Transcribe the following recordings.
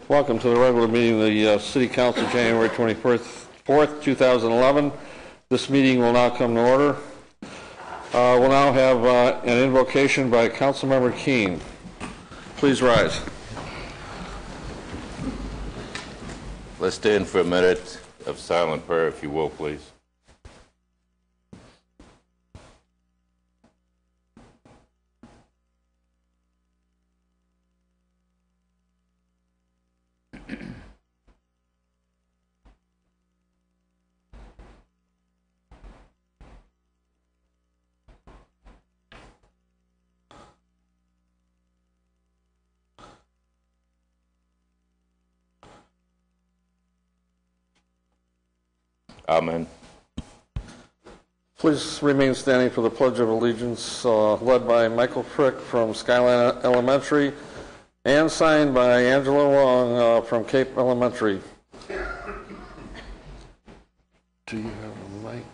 Welcome to the regular meeting of the City Council, January 24th, 2011. This meeting will now come to order. We'll now have an invocation by Councilmember Keene. Please rise. Let's stand for a minute of silent prayer, if you will, please. Amen. Please remain standing for the Pledge of Allegiance, led by Michael Frick from Skyline Elementary and signed by Angela Long from Cape Elementary. Do you have a mic?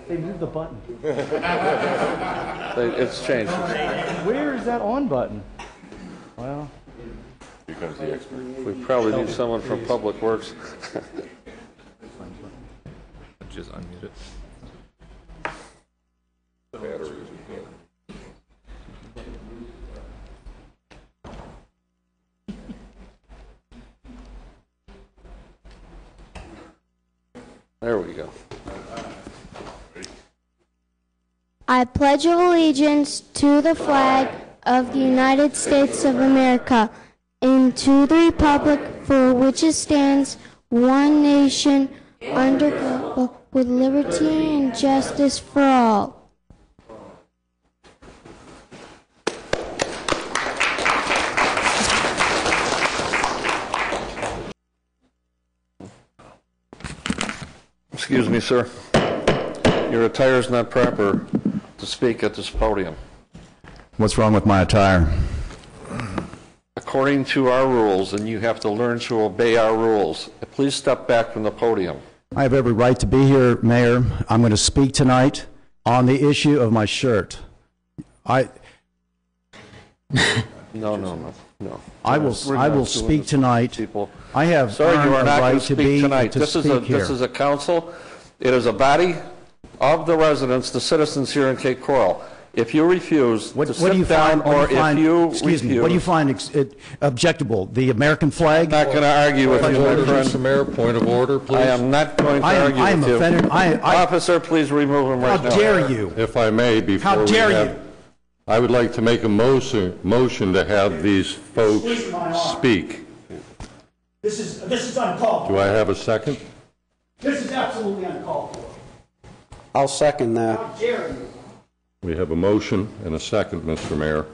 They moved the button. It's changed. Where is that on button? Well, Here comes the expert. We probably need someone from Public Works. Just unmute it. There we go. I pledge allegiance to the flag of the United States of America and to the republic for which it stands, one nation, under God, with liberty and justice for all. Excuse me, sir. Your attire is not proper to speak at this podium. What's wrong with my attire? According to our rules, and you have to learn to obey our rules, please step back from the podium. I have every right to be here, Mayor. I'm going to speak tonight on the issue of my shirt. No. I will speak tonight. People. I have Sir, you are not going to speak tonight. This is a council. It is a body of the residents, the citizens here in Cape Coral. If you refuse to sit down, or if you refuse... What do you find objectionable? The American flag? I'm not going to argue with you, my friend. Mr. Mayor, point of order, please. I am not going to argue with you. Offended. Officer, please remove him right now. How dare you? If I may, before How dare you? I would like to make a motion to have these folks speak. this is uncalled for. Do I have a second? This is absolutely uncalled for. I'll second that. How dare you? We have a motion and a second, Mr. Mayor.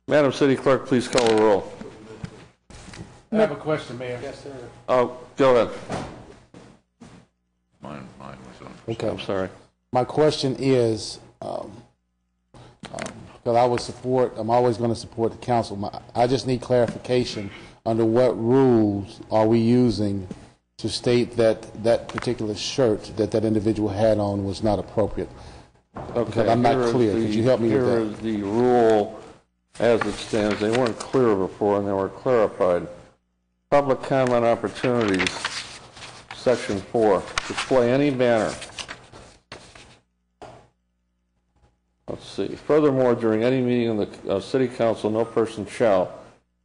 Madam City Clerk, please call the roll. I have a question, Mayor. Yes, sir. Oh, go ahead. Mine was on. Okay. I'm sorry. My question is, because I'm always going to support the council. I just need clarification under what rules are we using to state that that particular shirt that individual had on was not appropriate. Okay. I'm not clear. Could you help me with that? Here is the rule as it stands. They weren't clear before, and they were clarified. Public comment opportunities, Section 4. Display any banner. Let's see. Furthermore, during any meeting of the City Council, no person shall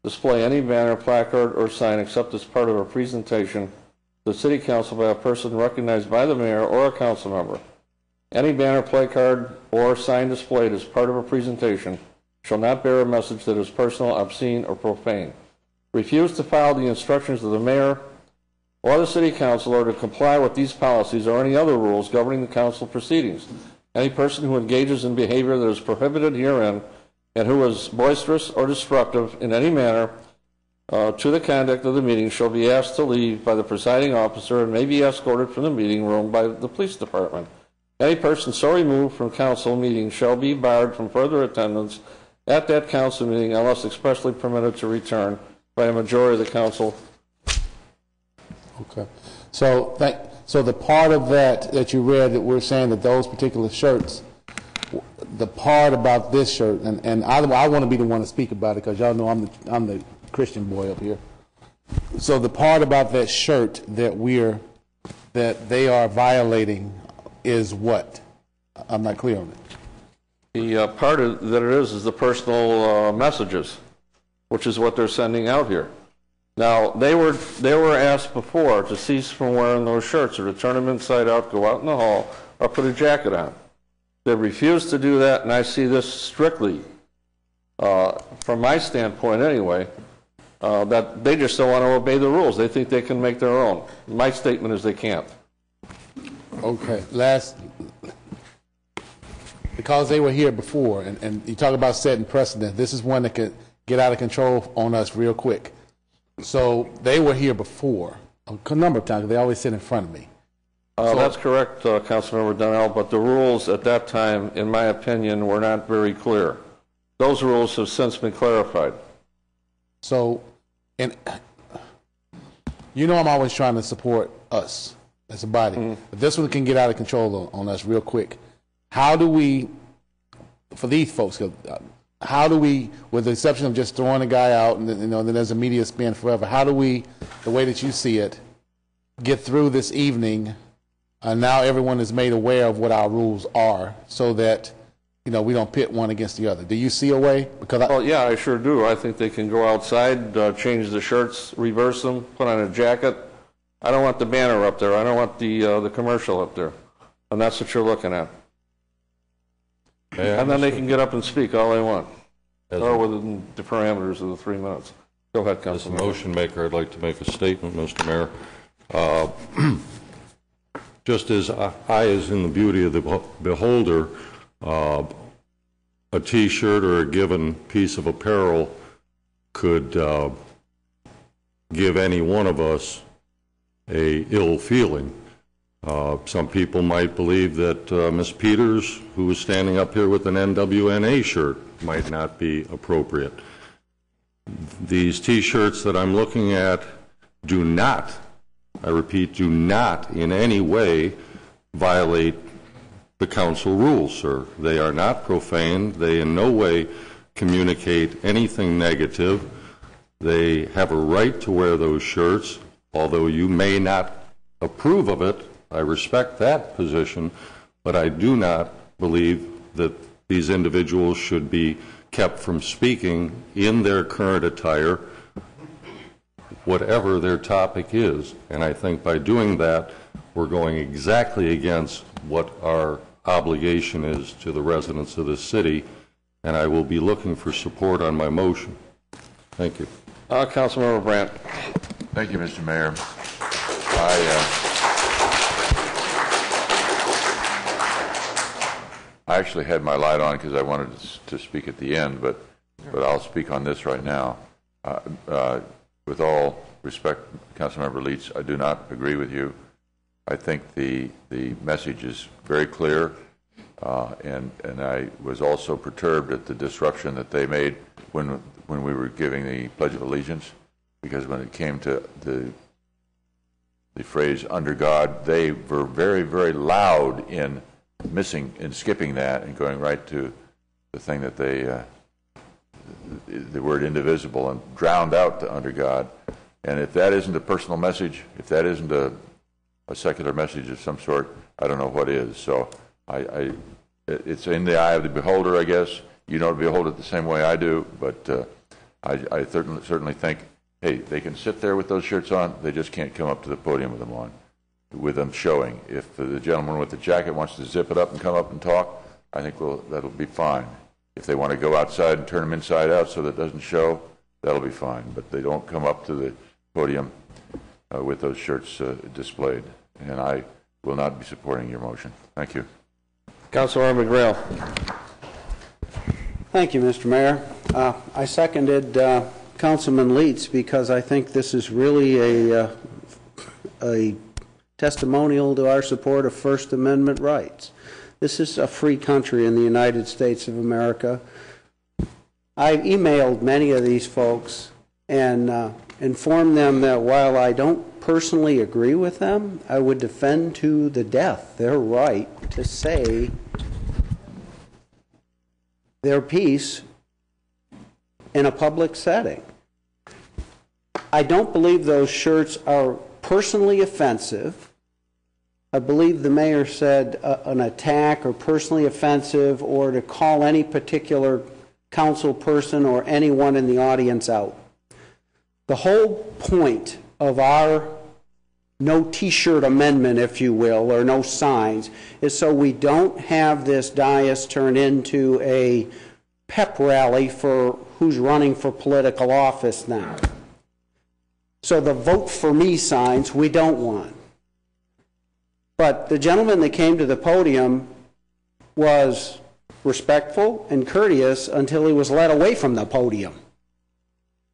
display any banner, placard, or sign except as part of a presentation to the City Council by a person recognized by the mayor or a council member. Any banner, placard, or sign displayed as part of a presentation shall not bear a message that is personal, obscene, or profane. Refuse to follow the instructions of the mayor or the City Council or to comply with these policies or any other rules governing the council proceedings. Any person who engages in behavior that is prohibited herein and who is boisterous or destructive in any manner to the conduct of the meeting shall be asked to leave by the presiding officer and may be escorted from the meeting room by the police department. Any person so removed from council meeting shall be barred from further attendance at that council meeting unless expressly permitted to return by a majority of the council. Okay. So the part of that you read that we're saying that those particular shirts, the part about this shirt, and I want to be the one to speak about it because y'all know I'm the Christian boy up here. So the part about that shirt that they are violating is what? I'm not clear on it. The part that it is the personal messages, which is what they're sending out here. Now, they were asked before to cease from wearing those shirts or to turn them inside out, go out in the hall, or put a jacket on. They refused to do that, and I see this strictly, from my standpoint anyway, that they just don't want to obey the rules. They think they can make their own. My statement is they can't. Okay, because they were here before, and you talk about setting precedent, this is one that could get out of control on us real quick. So they were here before a number of times. They always sit in front of me. That's correct, Councilmember Donnell, but the rules at that time, in my opinion, were not very clear. Those rules have since been clarified. So, and you know I'm always trying to support us as a body. Mm-hmm. But this one can get out of control on us real quick. How do we, for these folks, how do we, with the exception of just throwing a guy out and then there's a media spin forever, how do we, the way that you see it, get through this evening and now everyone is made aware of what our rules are so that, we don't pit one against the other? Do you see a way? Because yeah, I sure do. I think they can go outside, change the shirts, reverse them, put on a jacket. I don't want the banner up there. I don't want the commercial up there. And that's what you're looking at. And then they can get up and speak all they want, or within the parameters of the 3 minutes. Go ahead, Councilman. As a motion maker, I'd like to make a statement, Mr. Mayor. Just as eye is in the beauty of the beholder, a T-shirt or a given piece of apparel could give any one of us a ill feeling. Some people might believe that Ms. Peters, who is standing up here with an NWNA shirt, might not be appropriate. These T-shirts that I'm looking at do not, I repeat, do not in any way violate the council rules, sir. They are not profane. They in no way communicate anything negative. They have a right to wear those shirts, although you may not approve of it. I respect that position, but I do not believe that these individuals should be kept from speaking in their current attire, whatever their topic is. And I think by doing that, we're going exactly against what our obligation is to the residents of this city, and I will be looking for support on my motion. Thank you. Councilmember Brandt. Thank you, Mr. Mayor. I actually had my light on because I wanted to speak at the end, but I'll speak on this right now. With all respect, Councilmember Leitz, I do not agree with you. I think the message is very clear, and I was also perturbed at the disruption that they made when we were giving the Pledge of Allegiance, because when it came to the phrase "under God," they were very, very loud in skipping that and going right to the thing that the word indivisible, and drowned out the "under God." And if that isn't a personal message, if that isn't a secular message of some sort, I don't know what is. So it's in the eye of the beholder, I guess. You don't behold it the same way I do, but I certainly think, hey, they can sit there with those shirts on. They just can't come up to the podium with them on, with them showing. If the gentleman with the jacket wants to zip it up and come up and talk, I think that'll be fine. If they want to go outside and turn them inside out so that it doesn't show, that'll be fine. But they don't come up to the podium with those shirts displayed. And I will not be supporting your motion. Thank you. Councilor McGrail. Thank you, Mr. Mayor. I seconded Councilman Leitz because I think this is really a testimonial to our support of First Amendment rights. This is a free country in the United States of America. I've emailed many of these folks, and inform them that while I don't personally agree with them, I would defend to the death their right to say their piece in a public setting. I don't believe those shirts are personally offensive. I believe the mayor said an attack or personally offensive, or to call any particular council person or anyone in the audience out. The whole point of our no T-shirt amendment, if you will, or no signs, is so we don't have this dais turn into a pep rally for who's running for political office now. So the vote for me signs we don't want. But the gentleman that came to the podium was respectful and courteous until he was led away from the podium.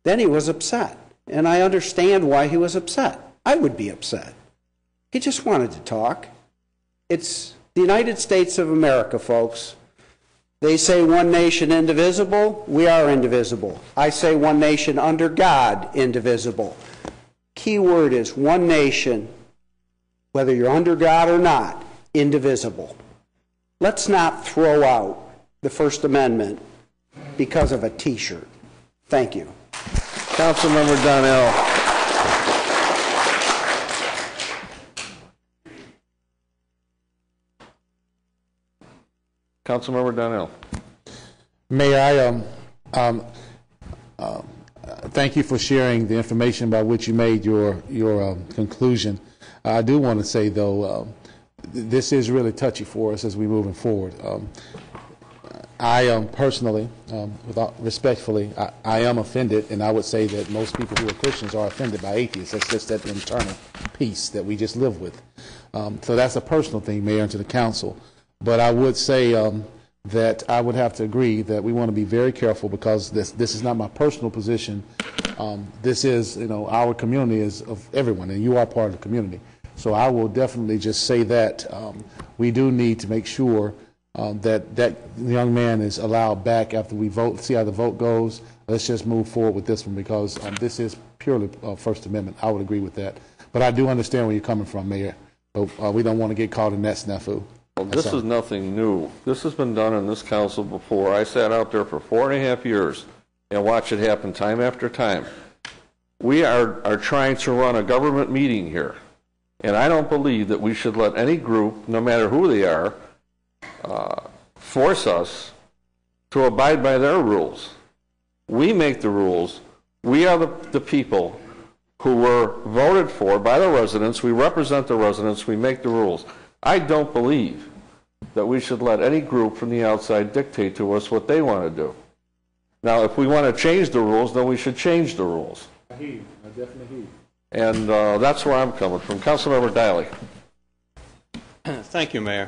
Then he was upset. And I understand why he was upset. I would be upset. He just wanted to talk. It's the United States of America, folks. They say one nation indivisible. We are indivisible. I say one nation under God, indivisible. Key word is one nation, whether you're under God or not, indivisible. Let's not throw out the First Amendment because of a T-shirt. Thank you. Councilmember Donnell. Councilmember Donnell. Mayor, thank you for sharing the information by which you made your conclusion. I do want to say, though, this is really touchy for us as we're moving forward. I personally, respectfully, I am offended, and I would say that most people who are Christians are offended by atheists. That's just that internal piece that we just live with. So that's a personal thing, Mayor, and to the council. But I would say that I would have to agree that we want to be very careful, because this is not my personal position. This is, our community is of everyone, and you are part of the community. So I will definitely just say that we do need to make sure that young man is allowed back after we vote, see how the vote goes. Let's just move forward with this one, because this is purely First Amendment. I would agree with that. But I do understand where you're coming from, Mayor. But we don't want to get caught in that snafu. Well, this is nothing new. This has been done in this council before. I sat out there for 4.5 years and watched it happen time after time. We are trying to run a government meeting here, and I don't believe that we should let any group, no matter who they are, force us to abide by their rules. We make the rules. We are the people who were voted for by the residents. We represent the residents. We make the rules. I don't believe that we should let any group from the outside dictate to us what they want to do. Now, if we want to change the rules, then we should change the rules. I definitely hear you. And that's where I'm coming from. Councilmember Diley. Thank you, Mayor.